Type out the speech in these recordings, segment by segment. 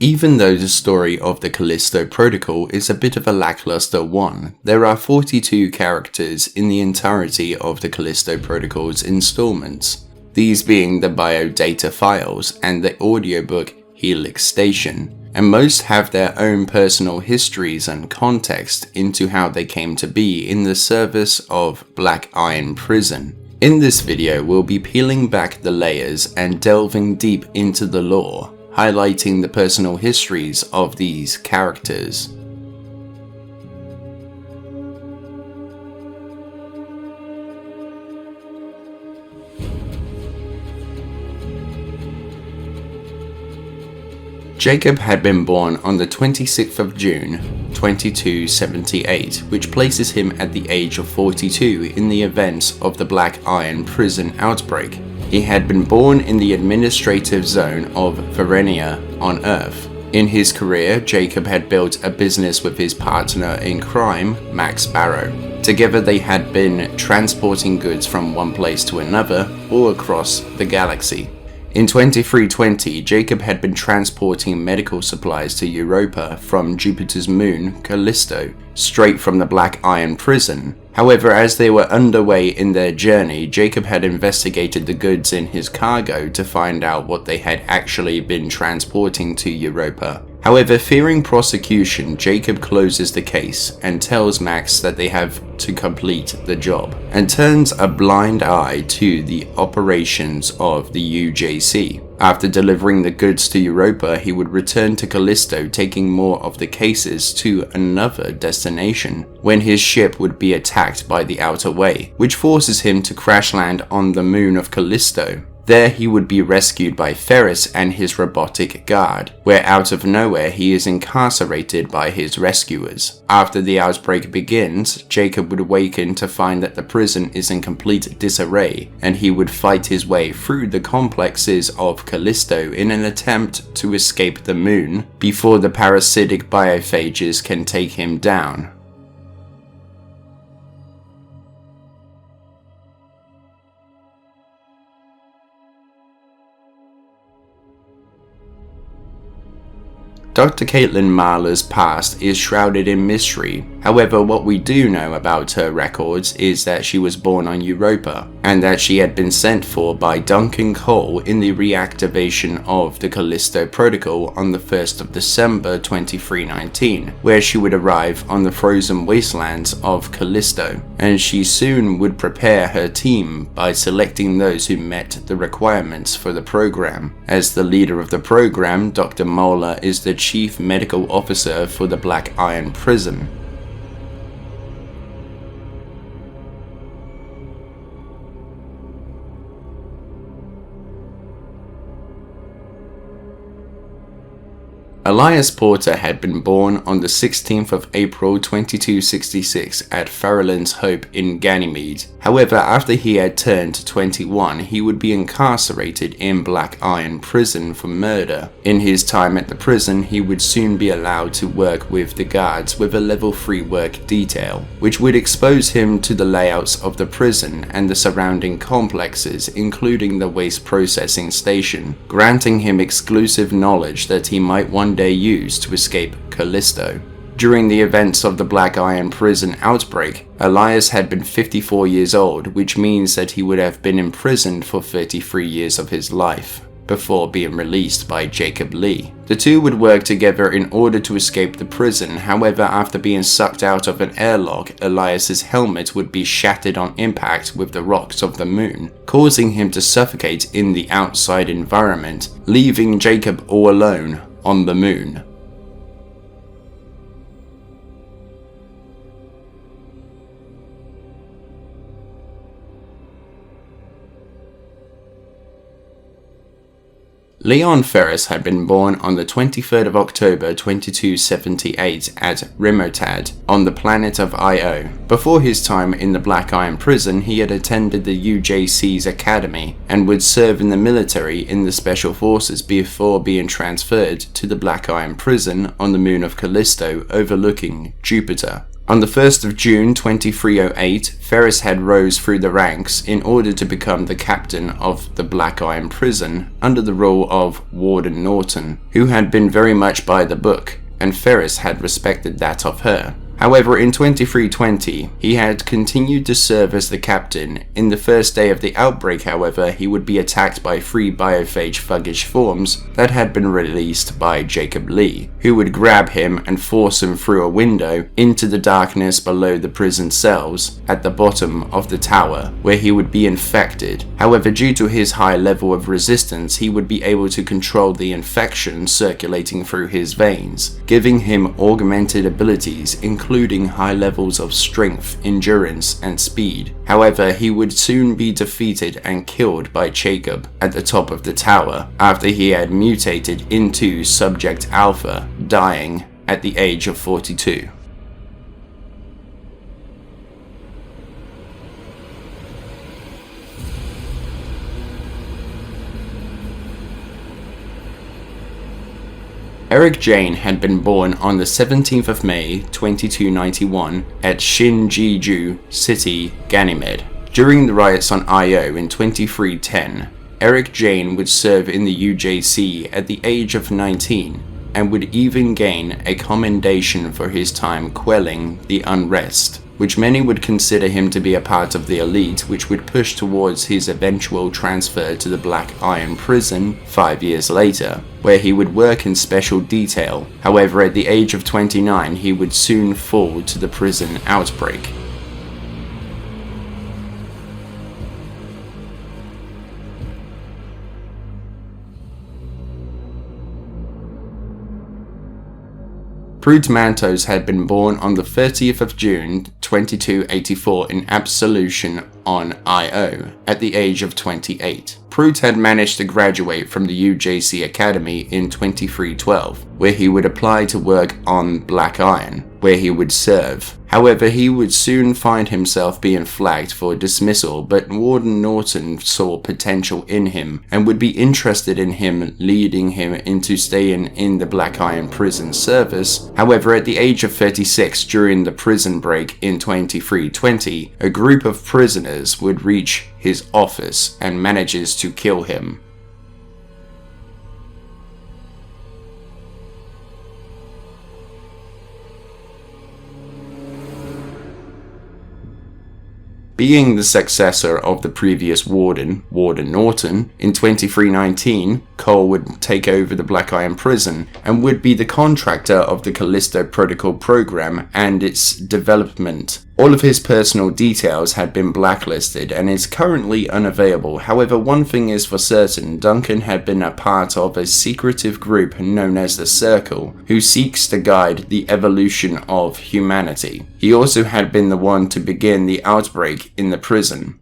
Even though the story of the Callisto Protocol is a bit of a lackluster one, there are 42 characters in the entirety of the Callisto Protocol's installments, these being the biodata files and the audiobook Helix Station, and most have their own personal histories and context into how they came to be in the service of Black Iron Prison. In this video, we'll be peeling back the layers and delving deep into the lore, highlighting the personal histories of these characters. Jacob had been born on the 26th of June, 2278, which places him at the age of 42 in the events of the Black Iron Prison outbreak. He had been born in the administrative zone of Verenia on Earth. In his career, Jacob had built a business with his partner in crime, Max Barrow. Together they had been transporting goods from one place to another, all across the galaxy. In 2320, Jacob had been transporting medical supplies to Europa from Jupiter's moon, Callisto, straight from the Black Iron Prison. However, as they were underway in their journey, Jacob had investigated the goods in his cargo to find out what they had actually been transporting to Europa. However, fearing prosecution, Jacob closes the case and tells Max that they have to complete the job, and turns a blind eye to the operations of the UJC. After delivering the goods to Europa, he would return to Callisto, taking more of the cases to another destination, when his ship would be attacked by the Outer Way, which forces him to crash land on the moon of Callisto. There he would be rescued by Ferris and his robotic guard, where out of nowhere he is incarcerated by his rescuers. After the outbreak begins, Jacob would awaken to find that the prison is in complete disarray, and he would fight his way through the complexes of Callisto in an attempt to escape the moon before the parasitic biophages can take him down. Dr. Caitlyn Mahler's past is shrouded in mystery. However, what we do know about her records is that she was born on Europa, and that she had been sent for by Duncan Cole in the reactivation of the Callisto Protocol on the 1st of December 2319, where she would arrive on the frozen wastelands of Callisto, and she soon would prepare her team by selecting those who met the requirements for the program. As the leader of the program, Dr. Mahler is the Chief Medical Officer for the Black Iron Prison. Elias Porter had been born on the 16th of April 2266 at Farallon's Hope in Ganymede. However, after he had turned 21, he would be incarcerated in Black Iron Prison for murder. In his time at the prison, he would soon be allowed to work with the guards with a level 3 work detail, which would expose him to the layouts of the prison and the surrounding complexes, including the waste processing station, granting him exclusive knowledge that he might one day use to escape Callisto. During the events of the Black Iron Prison outbreak, Elias had been 54 years old, which means that he would have been imprisoned for 33 years of his life, before being released by Jacob Lee. The two would work together in order to escape the prison. However, after being sucked out of an airlock, Elias's helmet would be shattered on impact with the rocks of the moon, causing him to suffocate in the outside environment, leaving Jacob all alone on the moon. Leon Ferris had been born on the 23rd of October 2278 at Rimotad on the planet of Io. Before his time in the Black Iron Prison, he had attended the UJC's academy and would serve in the military in the Special Forces before being transferred to the Black Iron Prison on the moon of Callisto overlooking Jupiter. On the 1st of June 2308, Ferris had rose through the ranks in order to become the captain of the Black Iron Prison under the rule of Warden Norton, who had been very much by the book, and Ferris had respected that of her. However, in 2320, he had continued to serve as the captain. In the first day of the outbreak, however, he would be attacked by 3 biophage thuggish forms that had been released by Jacob Lee, who would grab him and force him through a window into the darkness below the prison cells at the bottom of the tower, where he would be infected. However, due to his high level of resistance, he would be able to control the infection circulating through his veins, giving him augmented abilities, including high levels of strength, endurance, and speed. However, he would soon be defeated and killed by Jacob at the top of the tower after he had mutated into Subject Alpha, dying at the age of 42. Eric Jane had been born on the 17th of May 2291 at Shinjiju City, Ganymede. During the riots on Io in 2310, Eric Jane would serve in the UJC at the age of 19 and would even gain a commendation for his time quelling the unrest, which many would consider him to be a part of the elite, which would push towards his eventual transfer to the Black Iron Prison 5 years later, where he would work in special detail. However, at the age of 29, he would soon fall to the prison outbreak. Pruitt Matos had been born on the 30th of June 2284 in Absolution on Io at the age of 28. Pruitt had managed to graduate from the UJC Academy in 2312, where he would apply to work on Black Iron, where he would serve. However, he would soon find himself being flagged for dismissal, but Warden Norton saw potential in him and would be interested in him, leading him into staying in the Black Iron Prison service. However, at the age of 36, during the prison break in 2320, a group of prisoners would reach his office and manages to kill him. Being the successor of the previous warden, Warden Norton, in 2319, Cole would take over the Black Iron Prison and would be the contractor of the Callisto Protocol program and its development. All of his personal details had been blacklisted and is currently unavailable. However, one thing is for certain, Duncan had been a part of a secretive group known as the Circle, who seeks to guide the evolution of humanity. He also had been the one to begin the outbreak in the prison.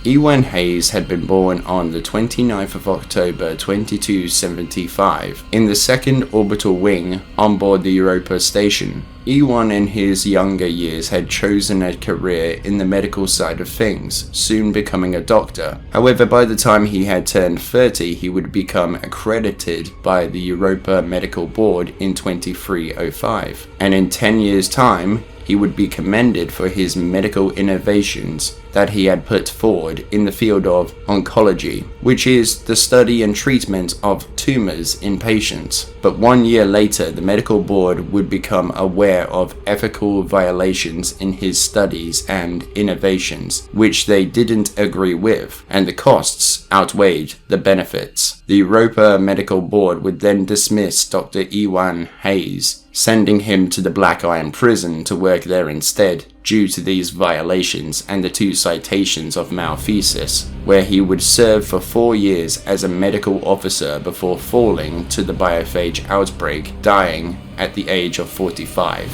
Ewan Hayes had been born on the 29th of October 2275 in the second orbital wing on board the Europa station. Ewan in his younger years had chosen a career in the medical side of things, soon becoming a doctor. However, by the time he had turned 30, he would become accredited by the Europa Medical Board in 2305, and in 10 years' time, he would be commended for his medical innovations that he had put forward in the field of oncology, which is the study and treatment of tumors in patients. But 1 year later, the medical board would become aware of ethical violations in his studies and innovations, which they didn't agree with, and the costs outweighed the benefits. The Europa Medical Board would then dismiss Dr. Ewan Hayes, sending him to the Black Iron Prison to work there instead, due to these violations and the 2 citations of malfeasance, where he would serve for 4 years as a medical officer before falling to the biophage outbreak, dying at the age of 45.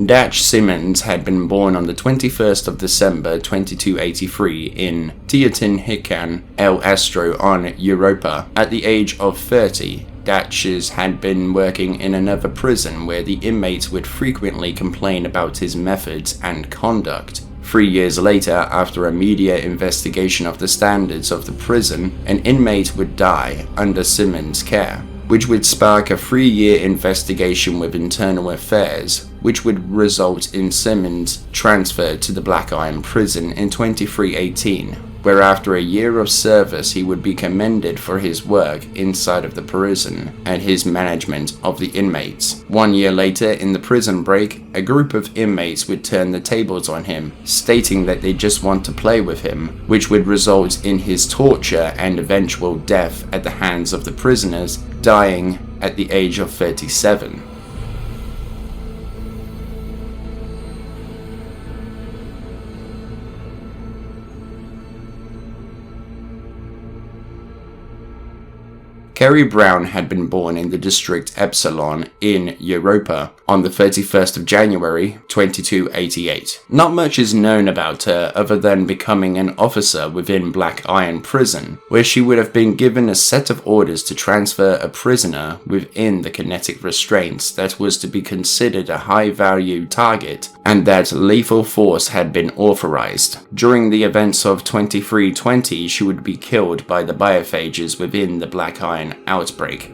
Dachs Symmons had been born on the 21st of December 2283 in Teotihuacan, El Astro on Europa at the age of 30. Dachs had been working in another prison where the inmates would frequently complain about his methods and conduct. 3 years later, after a media investigation of the standards of the prison, an inmate would die under Symmons' care, which would spark a 3-year investigation with Internal Affairs, which would result in Symmons' transfer to the Black Iron Prison in 2318, where after a year of service he would be commended for his work inside of the prison and his management of the inmates. 1 year later, in the prison break, a group of inmates would turn the tables on him, stating that they just want to play with him, which would result in his torture and eventual death at the hands of the prisoners, dying at the age of 37. Kerry Brown had been born in the district Epsilon in Europa on the 31st of January 2288. Not much is known about her other than becoming an officer within Black Iron Prison, where she would have been given a set of orders to transfer a prisoner within the kinetic restraints that was to be considered a high-value target, and that lethal force had been authorized. During the events of 2320, she would be killed by the biophages within the Black Iron outbreak.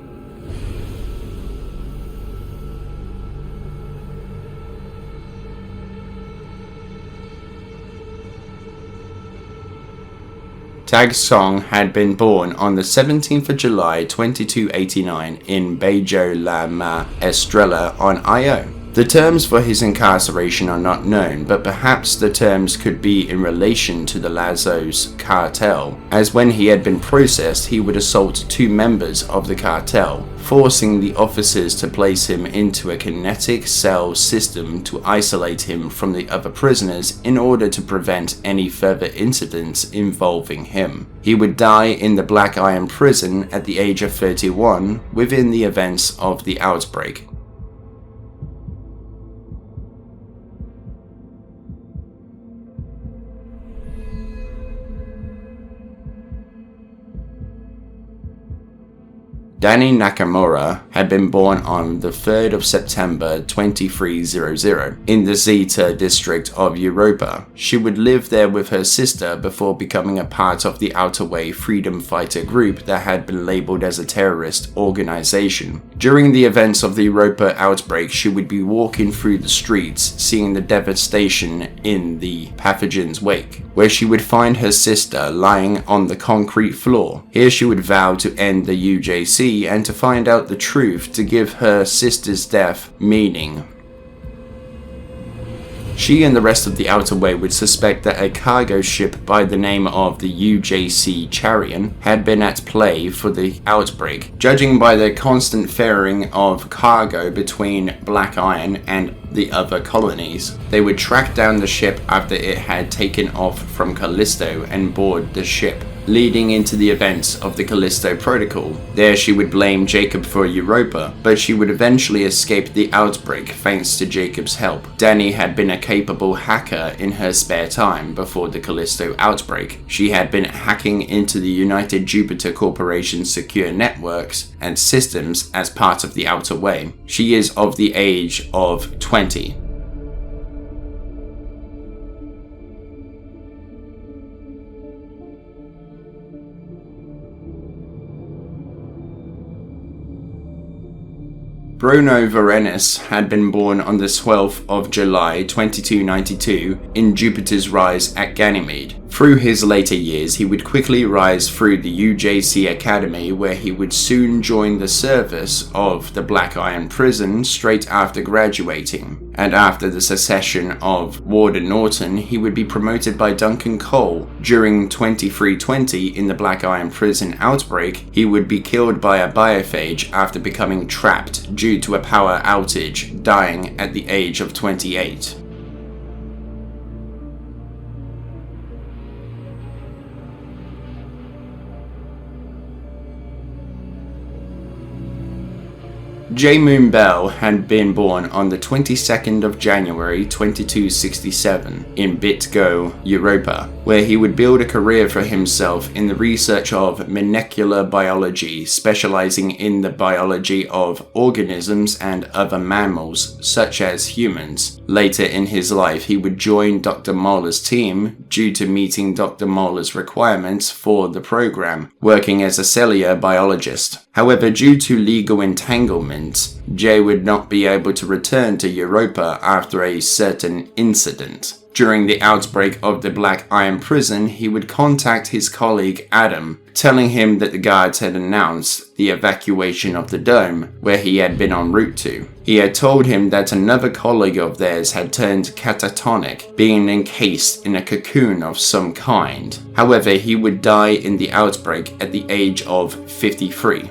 Tadhg Song had been born on the 17th of July 2289 in Bajo la Ma Estrella on Io. The terms for his incarceration are not known, but perhaps the terms could be in relation to the Lazos cartel, as when he had been processed he would assault 2 members of the cartel, forcing the officers to place him into a kinetic cell system to isolate him from the other prisoners in order to prevent any further incidents involving him. He would die in the Black Iron Prison at the age of 31 within the events of the outbreak. Dani Nakamura had been born on the 3rd of September 2300 in the Zeta district of Europa. She would live there with her sister before becoming a part of the Outer Way freedom fighter group that had been labeled as a terrorist organization. During the events of the Europa outbreak, she would be walking through the streets, seeing the devastation in the pathogen's wake, where she would find her sister lying on the concrete floor. Here she would vow to end the UJC and to find out the truth to give her sister's death meaning. She and the rest of the Outer Way would suspect that a cargo ship by the name of the UJC Charion had been at play for the outbreak. Judging by the constant ferrying of cargo between Black Iron and the other colonies, they would track down the ship after it had taken off from Callisto and board the ship, leading into the events of the Callisto Protocol. There she would blame Jacob for Europa, but she would eventually escape the outbreak thanks to Jacob's help. Dani had been a capable hacker in her spare time before the Callisto outbreak. She had been hacking into the United Jupiter Corporation's secure networks and systems as part of the Outer Way. She is of the age of 20. Bruno Vorenus had been born on the 12th of July 2292 in Jupiter's rise at Ganymede. Through his later years, he would quickly rise through the UJC Academy, where he would soon join the service of the Black Iron Prison straight after graduating. And after the secession of Warden Norton, he would be promoted by Duncan Cole. During 2320, in the Black Iron Prison outbreak, he would be killed by a biophage after becoming trapped due to a power outage, dying at the age of 28. Jae Moon-Bell had been born on the 22nd of January 2267 in Bitgo, Europa, where he would build a career for himself in the research of molecular biology, specializing in the biology of organisms and other mammals, such as humans. Later in his life, he would join Dr. Mahler's team due to meeting Dr. Mahler's requirements for the program, working as a cellular biologist. However, due to legal entanglements, Jae would not be able to return to Europa after a certain incident. During the outbreak of the Black Iron Prison, he would contact his colleague Adam, telling him that the guards had announced the evacuation of the dome, where he had been en route to. He had told him that another colleague of theirs had turned catatonic, being encased in a cocoon of some kind. However, he would die in the outbreak at the age of 53.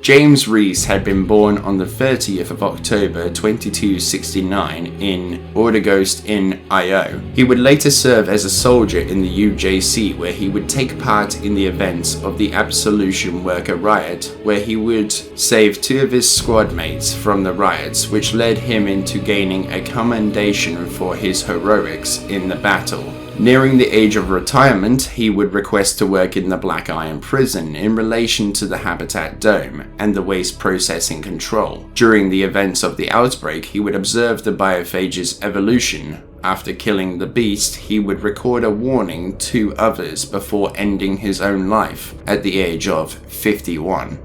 James Reese had been born on the 30th of October 2269 in Ordegost in Io. He would later serve as a soldier in the UJC, where he would take part in the events of the Absolution Worker Riot, where he would save 2 of his squad mates from the riots, which led him into gaining a commendation for his heroics in the battle. Nearing the age of retirement, he would request to work in the Black Iron Prison in relation to the Habitat Dome and the waste processing control. During the events of the outbreak, he would observe the biophage's evolution. After killing the beast, he would record a warning to others before ending his own life at the age of 51.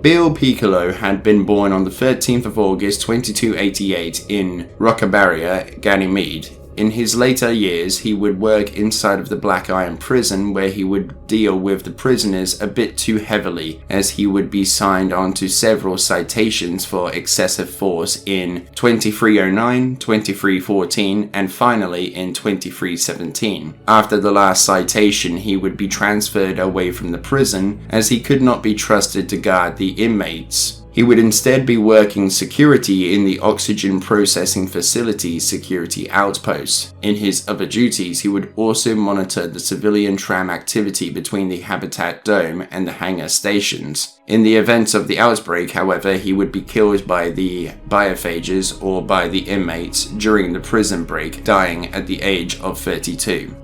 Bill Pekelo had been born on the 13th of August 2288 in Rocabaria, Ganymede. In his later years, he would work inside of the Black Iron Prison, where he would deal with the prisoners a bit too heavily, as he would be signed onto several citations for excessive force in 2309, 2314, and finally in 2317. After the last citation, he would be transferred away from the prison, as he could not be trusted to guard the inmates. He would instead be working security in the Oxygen Processing Facility Security Outpost. In his other duties, he would also monitor the civilian tram activity between the Habitat Dome and the hangar stations. In the event of the outbreak, however, he would be killed by the biophages or by the inmates during the prison break, dying at the age of 32.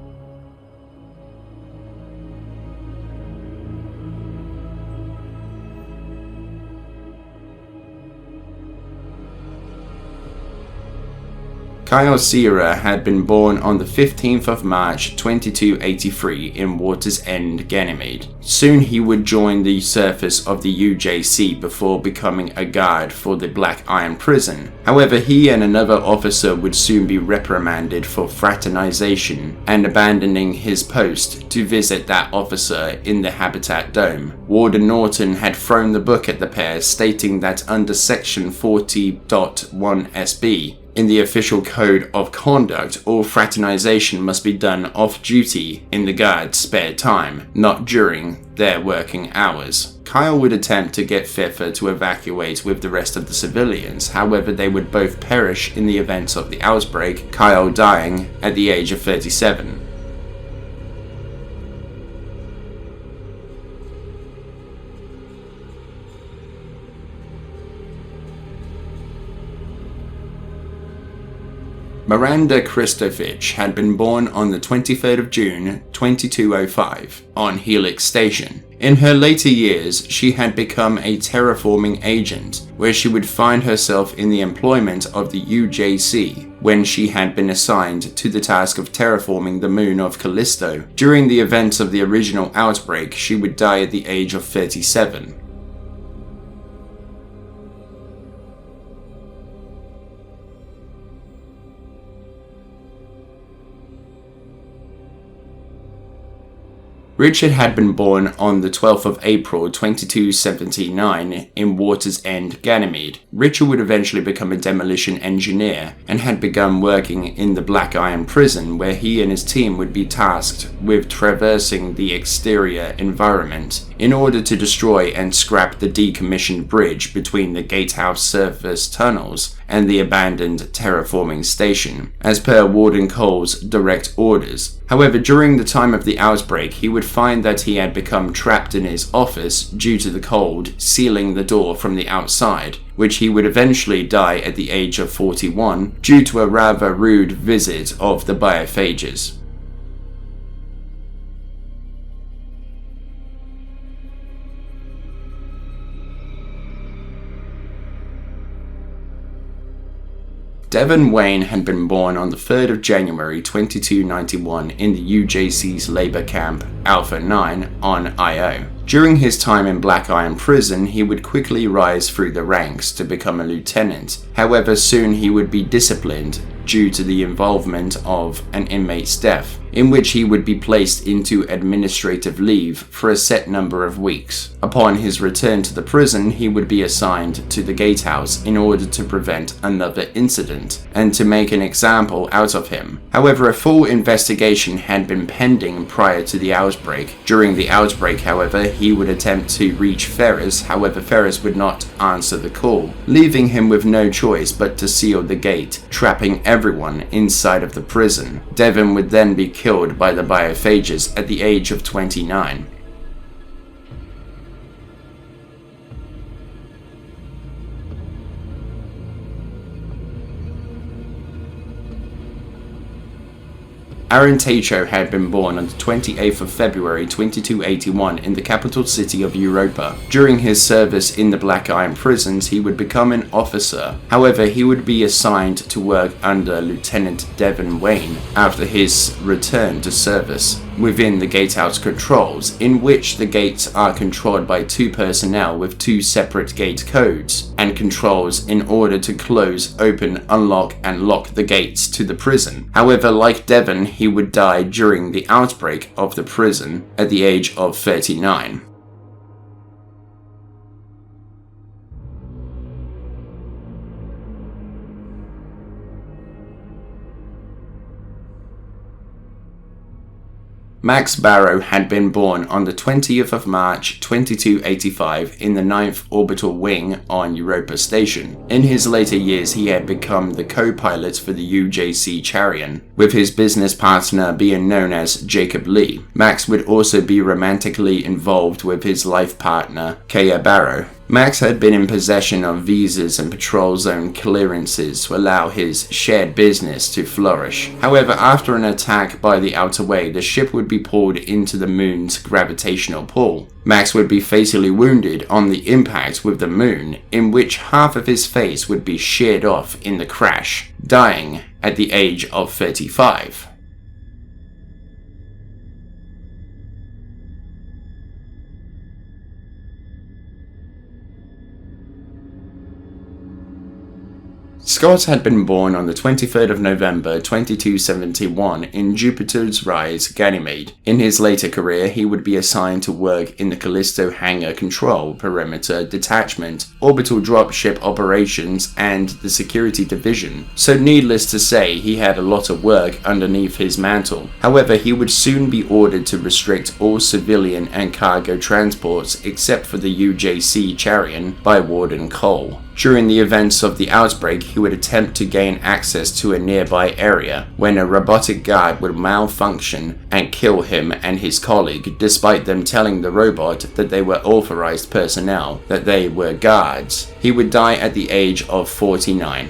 Kyle Serra had been born on the 15th of March 2283 in Water's End, Ganymede. Soon he would join the surface of the UJC before becoming a guard for the Black Iron Prison. However, he and another officer would soon be reprimanded for fraternization and abandoning his post to visit that officer in the Habitat Dome. Warden Norton had thrown the book at the pair, stating that under section 40.1 SB, in the official code of conduct, all fraternization must be done off-duty in the guard's spare time, not during their working hours. Kyle would attempt to get Pfeffer to evacuate with the rest of the civilians, however they would both perish in the events of the outbreak, Kyle dying at the age of 37. Miranda Kristofich had been born on the 23rd of June 2205 on Helix Station. In her later years, she had become a terraforming agent, where she would find herself in the employment of the UJC when she had been assigned to the task of terraforming the moon of Callisto. During the events of the original outbreak, she would die at the age of 37. Richard had been born on the 12th of April 2279 in Waters End, Ganymede. Richard would eventually become a demolition engineer and had begun working in the Black Iron Prison, where he and his team would be tasked with traversing the exterior environment in order to destroy and scrap the decommissioned bridge between the gatehouse surface tunnels and the abandoned terraforming station, as per Warden Cole's direct orders. However, during the time of the outbreak, he would find that he had become trapped in his office due to the cold, sealing the door from the outside, which he would eventually die at the age of 41 due to a rather rude visit of the biophages. Devon Wayne had been born on the 3rd of January 2291 in the UJC's labour camp Alpha 9 on Io. During his time in Black Iron Prison, he would quickly rise through the ranks to become a lieutenant. However, soon he would be disciplined due to the involvement of an inmate's death, in which he would be placed into administrative leave for a set number of weeks. Upon his return to the prison, he would be assigned to the gatehouse in order to prevent another incident and to make an example out of him. However, a full investigation had been pending prior to the outbreak. During the outbreak, however, he would attempt to reach Ferris. However, Ferris would not answer the call, leaving him with no choice but to seal the gate, trapping everyone inside of the prison. Devon would then be killed by the biophages at the age of 29. Aaron Tacho had been born on the 28th of February 2281 in the capital city of Europa. During his service in the Black Iron prisons, he would become an officer. However, he would be assigned to work under Lieutenant Devon Wayne after his return to service within the gatehouse controls, in which the gates are controlled by two personnel with two separate gate codes and controls in order to close, open, unlock and lock the gates to the prison. However, like Devon, he would die during the outbreak of the prison at the age of 39. Max Barrow had been born on the 20th of March 2285 in the 9th Orbital Wing on Europa Station. In his later years, he had become the co-pilot for the UJC Charion, with his business partner being known as Jacob Lee. Max would also be romantically involved with his life partner, Kaya Barrow. Max had been in possession of visas and patrol zone clearances to allow his shared business to flourish. However, after an attack by the Outer Way, the ship would be pulled into the moon's gravitational pull. Max would be fatally wounded on the impact with the moon, in which half of his face would be sheared off in the crash, dying at the age of 35. Scott had been born on the 23rd of November 2271 in Jupiter's Rise, Ganymede. In his later career, he would be assigned to work in the Callisto Hangar Control, Perimeter Detachment, Orbital Dropship Operations, and the Security Division. So needless to say, he had a lot of work underneath his mantle. However, he would soon be ordered to restrict all civilian and cargo transports except for the UJC Charion by Warden Cole. During the events of the outbreak, he would attempt to gain access to a nearby area when a robotic guard would malfunction and kill him and his colleague, despite them telling the robot that they were authorized personnel, that they were guards. He would die at the age of 49.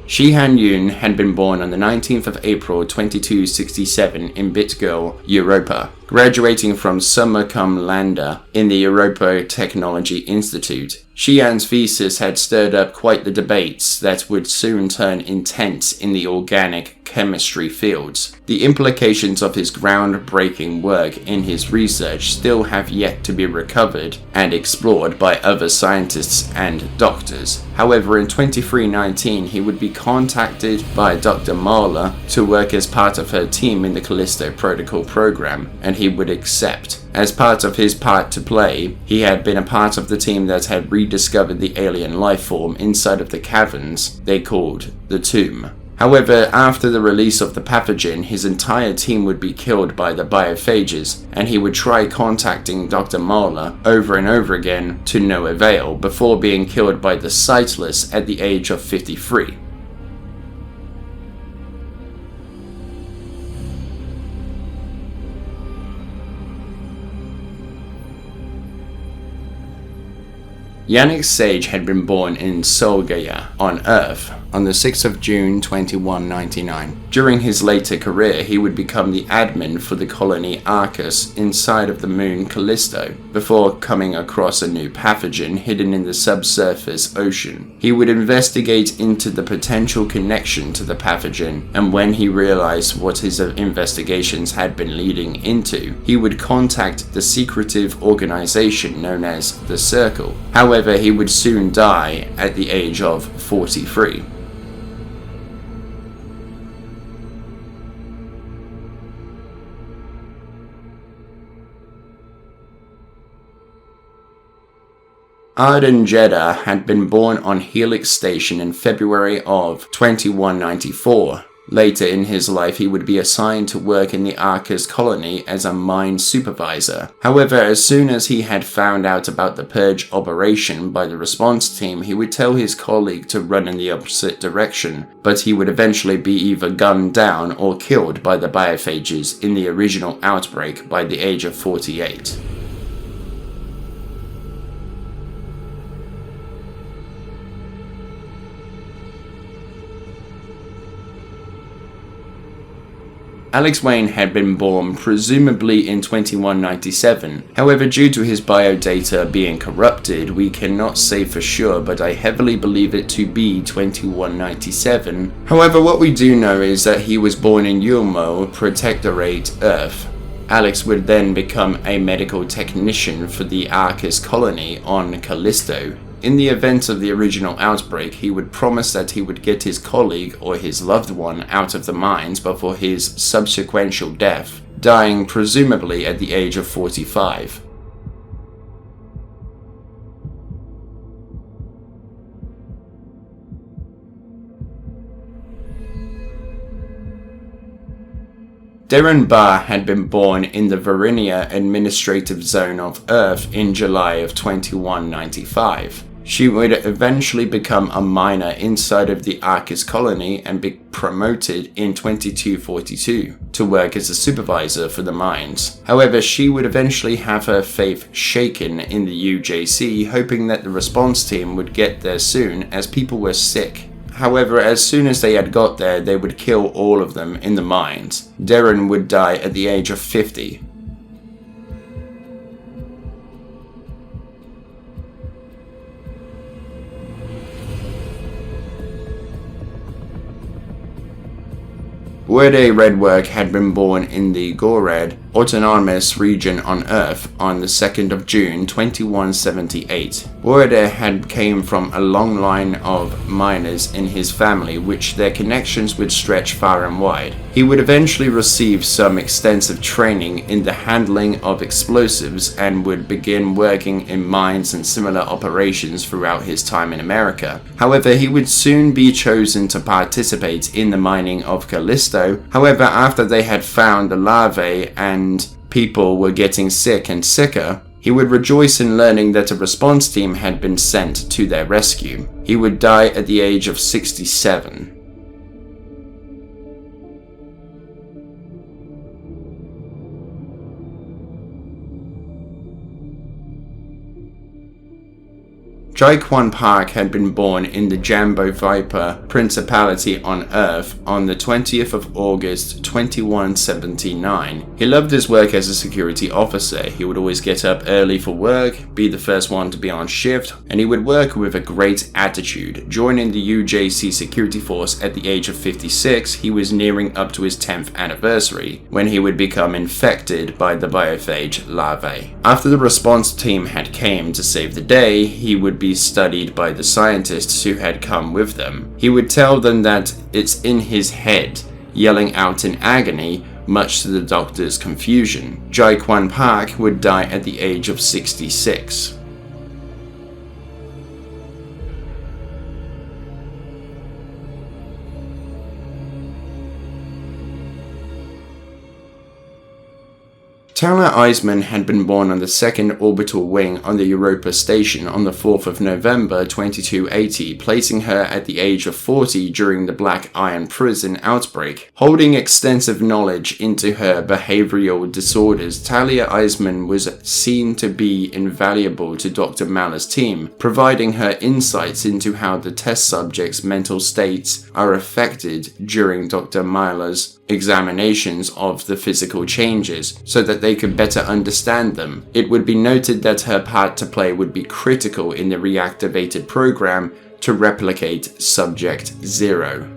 Sheehan Yune had been born on the 19th of April 2267 in Bitgirl, Europa, graduating from summa cum laude in the Europa Technology Institute. Sheehan's thesis had stirred up quite the debates that would soon turn intense in the organic chemistry fields. The implications of his groundbreaking work in his research still have yet to be recovered and explored by other scientists and doctors. However, in 2319, he would be contacted by Dr. Mahler to work as part of her team in the Callisto Protocol program, and he would accept. As part of his part to play, he had been a part of the team that had rediscovered the alien life form inside of the caverns they called the Tomb. However, after the release of the pathogen, his entire team would be killed by the biophages, and he would try contacting Dr. Mahler over and over again to no avail, before being killed by the Sightless at the age of 53. Yannick Sage had been born in Solgaya on Earth on the 6th of June 2199. During his later career, he would become the admin for the colony Arcus inside of the moon Callisto, before coming across a new pathogen hidden in the subsurface ocean. He would investigate into the potential connection to the pathogen, and when he realized what his investigations had been leading into, he would contact the secretive organization known as the Circle. However, he would soon die at the age of 43. Arden Jeddha had been born on Helix Station in February of 2194. Later in his life, he would be assigned to work in the Arcus colony as a mine supervisor. However, as soon as he had found out about the purge operation by the response team, he would tell his colleague to run in the opposite direction, but he would eventually be either gunned down or killed by the biophages in the original outbreak by the age of 48. Alex Wayne had been born presumably in 2197. However, due to his biodata being corrupted, we cannot say for sure, but I heavily believe it to be 2197. However, what we do know is that he was born in Yulmo, Protectorate, Earth. Alex would then become a medical technician for the Arcus colony on Callisto. In the event of the original outbreak, he would promise that he would get his colleague or his loved one out of the mines before his subsequent death, dying presumably at the age of 45. Derryn Barr had been born in the Varinia Administrative Zone of Earth in July of 2195. She would eventually become a miner inside of the Arcus colony and be promoted in 2242 to work as a supervisor for the mines. However, she would eventually have her faith shaken in the UJC, hoping that the response team would get there soon as people were sick. However, as soon as they had got there, they would kill all of them in the mines. Derryn would die at the age of 50. Buidhe Reddwork had been born in the Gored Autonomous Region on Earth on the 2nd of June 2178. Buidhe had came from a long line of miners in his family, which their connections would stretch far and wide. He would eventually receive some extensive training in the handling of explosives and would begin working in mines and similar operations throughout his time in America. However, he would soon be chosen to participate in the mining of Callisto. However, after they had found the larvae and people were getting sick and sicker, he would rejoice in learning that a response team had been sent to their rescue. He would die at the age of 67. Ji-Kwan Park had been born in the Jambo Viper Principality on Earth on the 20th of August 2179. He loved his work as a security officer. He would always get up early for work, be the first one to be on shift, and he would work with a great attitude. Joining the UJC security force at the age of 56, he was nearing up to his 10th anniversary, when he would become infected by the biophage larvae. After the response team had came to save the day, he would be studied by the scientists who had come with them. He would tell them that it's in his head, yelling out in agony, much to the doctor's confusion. Ji-Kwan Park would die at the age of 66. Tala Ismene had been born on the second orbital wing on the Europa station on the 4th of November 2280, placing her at the age of 40 during the Black Iron Prison outbreak. Holding extensive knowledge into her behavioral disorders, Tala Ismene was seen to be invaluable to Dr. Mahler's team, providing her insights into how the test subjects' mental states are affected during Dr. Mahler's examinations of the physical changes, so that they could better understand them. It would be noted that her part to play would be critical in the reactivated program to replicate Subject Zero.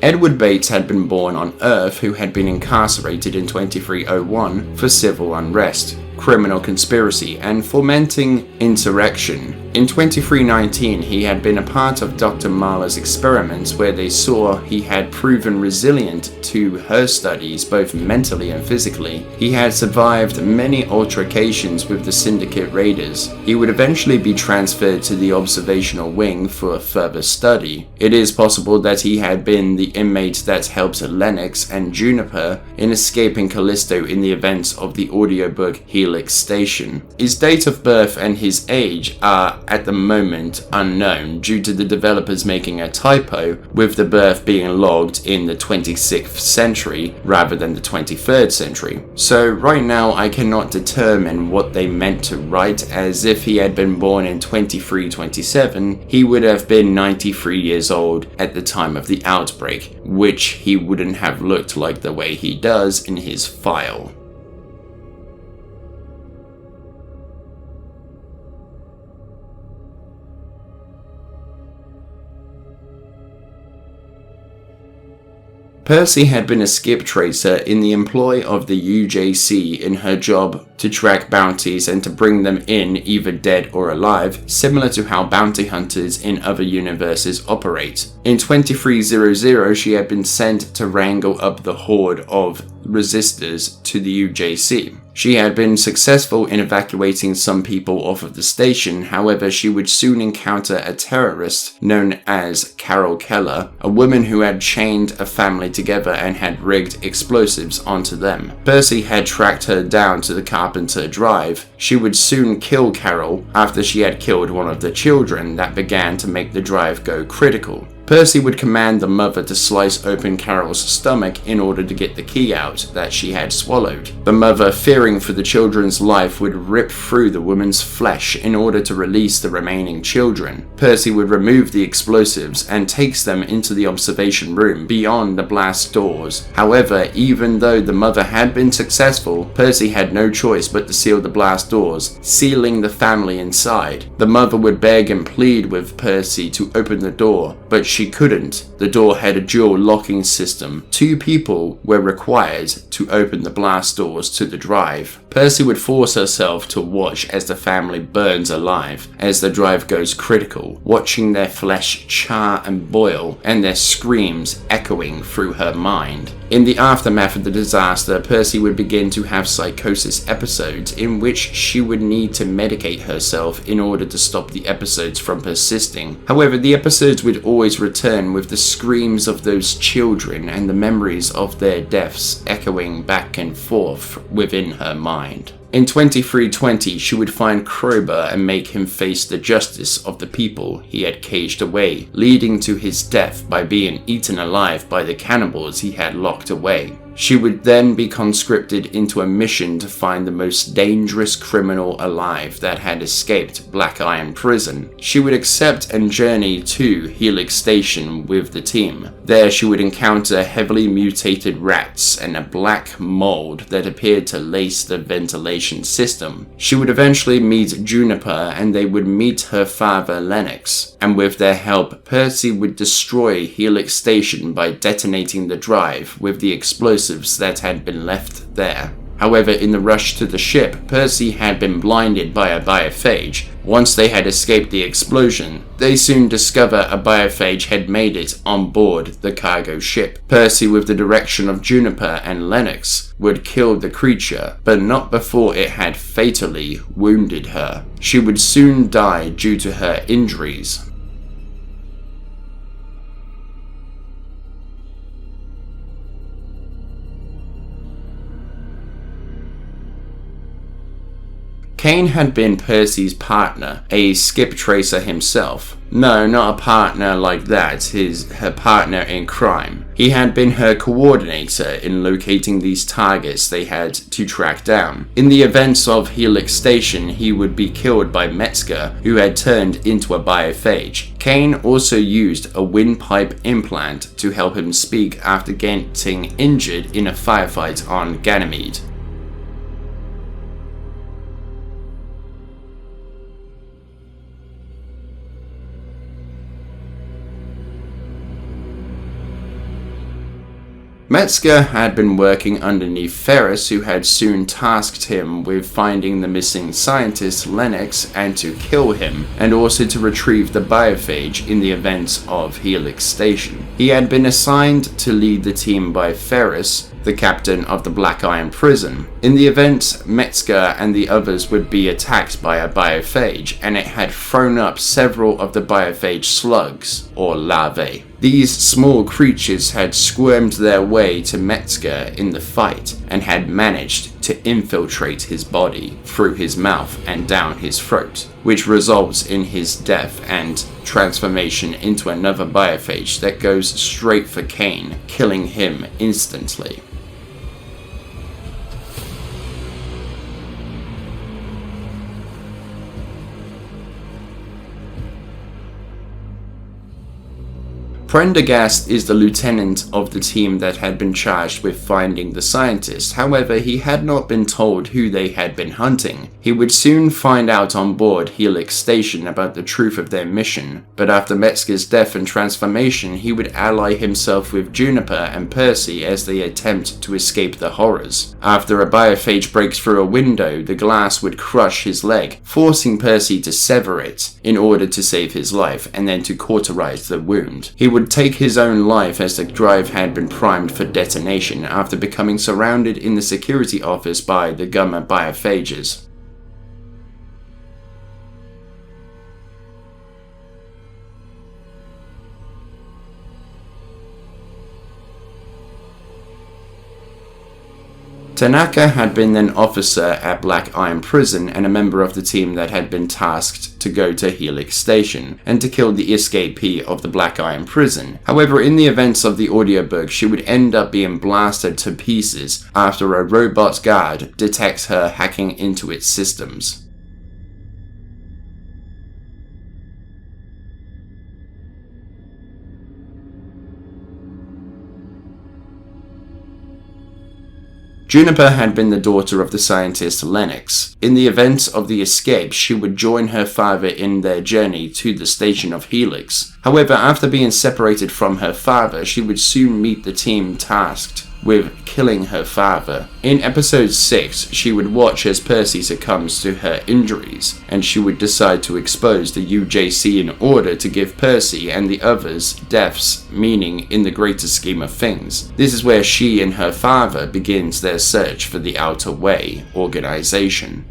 Edward Bates had been born on Earth, who had been incarcerated in 2301 for civil unrest, criminal conspiracy, and fomenting insurrection. In 2319, he had been a part of Dr. Mahler's experiments, where they saw he had proven resilient to her studies both mentally and physically. He had survived many altercations with the Syndicate raiders. He would eventually be transferred to the observational wing for further study. It is possible that he had been the inmate that helped Lennox and Juniper in escaping Callisto in the events of the audiobook Helix Station. His date of birth and his age are at the moment unknown, due to the developers making a typo with the birth being logged in the 26th century rather than the 23rd century. So right now I cannot determine what they meant to write, as if he had been born in 2327, he would have been 93 years old at the time of the outbreak, which he wouldn't have looked like the way he does in his file. Perci had been a skip tracer in the employ of the UJC in her job to track bounties and to bring them in either dead or alive, similar to how bounty hunters in other universes operate. In 2300, she had been sent to wrangle up the horde of resistors to the UJC. She had been successful in evacuating some people off of the station. However, she would soon encounter a terrorist known as Carol Keller, a woman who had chained a family together and had rigged explosives onto them. Perci had tracked her down to the Carpenter Drive. She would soon kill Carol after she had killed one of the children that began to make the drive go critical. Perci would command the mother to slice open Carol's stomach in order to get the key out that she had swallowed. The mother, fearing for the children's life, would rip through the woman's flesh in order to release the remaining children. Perci would remove the explosives and takes them into the observation room beyond the blast doors. However, even though the mother had been successful, Perci had no choice but to seal the blast doors, sealing the family inside. The mother would beg and plead with Perci to open the door, but she couldn't. The door had a dual locking system. 2 people were required to open the blast doors to the drive. Perci would force herself to watch as the family burns alive, as the drive goes critical, watching their flesh char and boil, and their screams echoing through her mind. In the aftermath of the disaster, Perci would begin to have psychosis episodes in which she would need to medicate herself in order to stop the episodes from persisting. However, the episodes would always return with the screams of those children and the memories of their deaths echoing back and forth within her mind. In 2320, she would find Crowbar and make him face the justice of the people he had caged away, leading to his death by being eaten alive by the cannibals he had locked away. She would then be conscripted into a mission to find the most dangerous criminal alive that had escaped Black Iron Prison. She would accept and journey to Helix Station with the team. There she would encounter heavily mutated rats and a black mold that appeared to lace the ventilation system. She would eventually meet Juniper and they would meet her father Lennox, and with their help Percy would destroy Helix Station by detonating the drive with the explosives that had been left there. However, in the rush to the ship, Percy had been blinded by a biophage. Once they had escaped the explosion, they soon discover a biophage had made it on board the cargo ship. Percy, with the direction of Juniper and Lennox, would kill the creature, but not before it had fatally wounded her. She would soon die due to her injuries. Kane had been Percy's partner, a skip tracer himself. No, not a partner like that, her partner in crime. He had been her coordinator in locating these targets they had to track down. In the events of Helix Station, he would be killed by Metzger, who had turned into a biophage. Kane also used a windpipe implant to help him speak after getting injured in a firefight on Ganymede. Metzger had been working underneath Ferris, who had soon tasked him with finding the missing scientist Lennox and to kill him, and also to retrieve the biophage in the events of Helix Station. He had been assigned to lead the team by Ferris, the captain of the Black Iron Prison. In the event, Metzger and the others would be attacked by a biophage, and it had thrown up several of the biophage slugs, or larvae. These small creatures had squirmed their way to Metzger in the fight, and had managed to infiltrate his body through his mouth and down his throat, which results in his death and transformation into another biophage that goes straight for Kane, killing him instantly. Prendergast is the lieutenant of the team that had been charged with finding the scientist. However, he had not been told who they had been hunting. He would soon find out on board Helix Station about the truth of their mission, but after Metzger's death and transformation, he would ally himself with Juniper and Percy as they attempt to escape the horrors. After a biophage breaks through a window, the glass would crush his leg, forcing Percy to sever it in order to save his life and then to cauterize the wound. He would take his own life as the drive had been primed for detonation after becoming surrounded in the security office by the gamma biophages. Tanaka had been an officer at Black Iron Prison and a member of the team that had been tasked to go to Helix Station and to kill the escapee of the Black Iron Prison. However, in the events of the audiobook, she would end up being blasted to pieces after a robot guard detects her hacking into its systems. Juniper had been the daughter of the scientist Lennox. In the event of the escape, she would join her father in their journey to the station of Helix. However, after being separated from her father, she would soon meet the team tasked with killing her father. In episode 6, she would watch as Percy succumbs to her injuries, and she would decide to expose the UJC in order to give Percy and the others deaths meaning in the greater scheme of things. This is where she and her father begins their search for the Outer Way organization.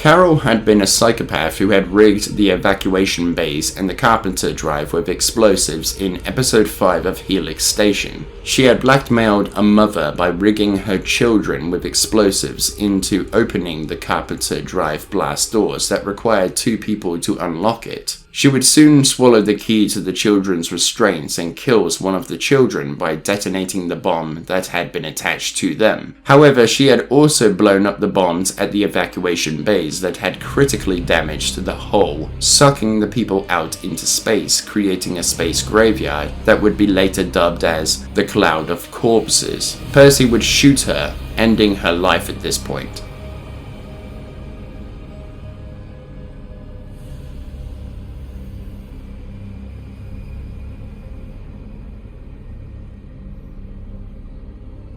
Carol had been a psychopath who had rigged the evacuation bays and the carpenter drive with explosives in episode 5 of Helix Station. She had blackmailed a mother by rigging her children with explosives into opening the carpenter drive blast doors that required 2 people to unlock it. She would soon swallow the key to the children's restraints and kills one of the children by detonating the bomb that had been attached to them. However, she had also blown up the bombs at the evacuation bays that had critically damaged the hull, sucking the people out into space, creating a space graveyard that would be later dubbed as the Cloud of Corpses. Perci would shoot her, ending her life at this point.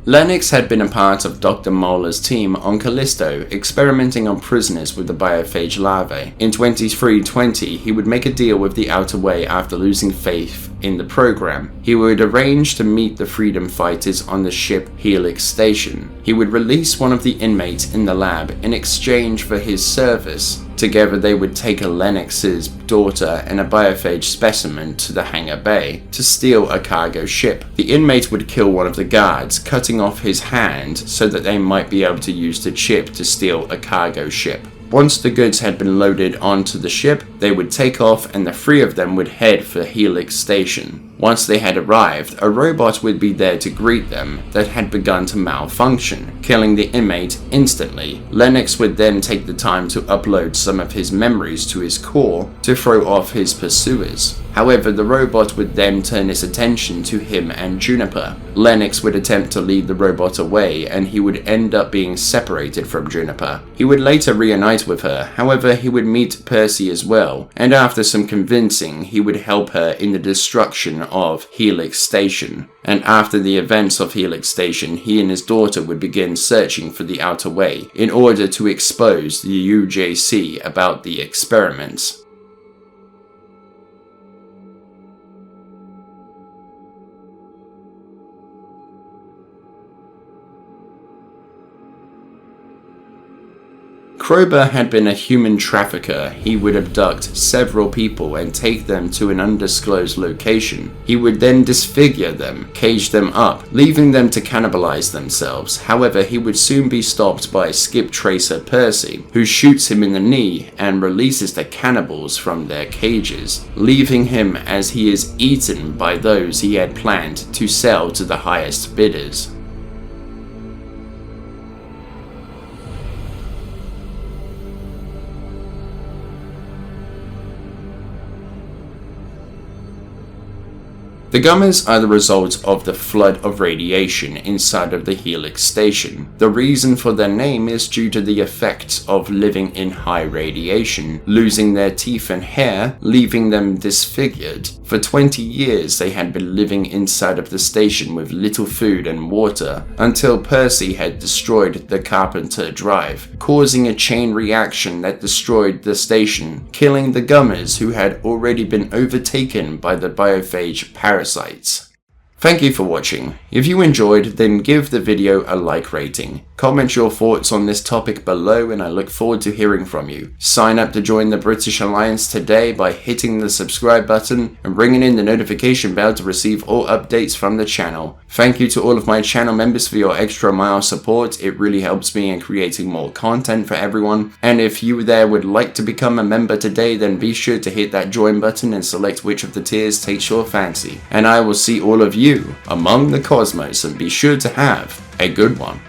Lennox had been a part of Dr. Mahler's team on Callisto, experimenting on prisoners with the biophage larvae. In 2320, he would make a deal with the Outer Way after losing faith in the program. He would arrange to meet the freedom fighters on the ship Helix Station. He would release one of the inmates in the lab in exchange for his service. Together they would take Lennox's daughter and a biophage specimen to the hangar bay to steal a cargo ship. The inmate would kill one of the guards, cutting off his hand so that they might be able to use the chip to steal a cargo ship. Once the goods had been loaded onto the ship, they would take off and the 3 of them would head for Helix Station. Once they had arrived, a robot would be there to greet them that had begun to malfunction, killing the inmate instantly. Lennox would then take the time to upload some of his memories to his core to throw off his pursuers. However, the robot would then turn its attention to him and Juniper. Lennox would attempt to lead the robot away and he would end up being separated from Juniper. He would later reunite with her, however he would meet Perci as well, and after some convincing he would help her in the destruction of Helix Station. And after the events of Helix Station, he and his daughter would begin searching for the Outer Way in order to expose the UJC about the experiments. Krober had been a human trafficker. He would abduct several people and take them to an undisclosed location. He would then disfigure them, cage them up, leaving them to cannibalize themselves. However, he would soon be stopped by skip tracer Perci, who shoots him in the knee and releases the cannibals from their cages, leaving him as he is eaten by those he had planned to sell to the highest bidders. The Gummers are the result of the flood of radiation inside of the Helix Station. The reason for their name is due to the effects of living in high radiation, losing their teeth and hair, leaving them disfigured. For 20 years they had been living inside of the station with little food and water, until Perci had destroyed the Carpenter Drive, causing a chain reaction that destroyed the station, killing the Gummers who had already been overtaken by the biophage parasites. Thank you for watching. If you enjoyed, then give the video a like rating. Comment your thoughts on this topic below and I look forward to hearing from you. Sign up to join the British Alliance today by hitting the subscribe button and ringing in the notification bell to receive all updates from the channel. Thank you to all of my channel members for your extra mile support. It really helps me in creating more content for everyone. And if you there would like to become a member today, then be sure to hit that join button and select which of the tiers takes your fancy. And I will see all of you among the cosmos, and be sure to have a good one.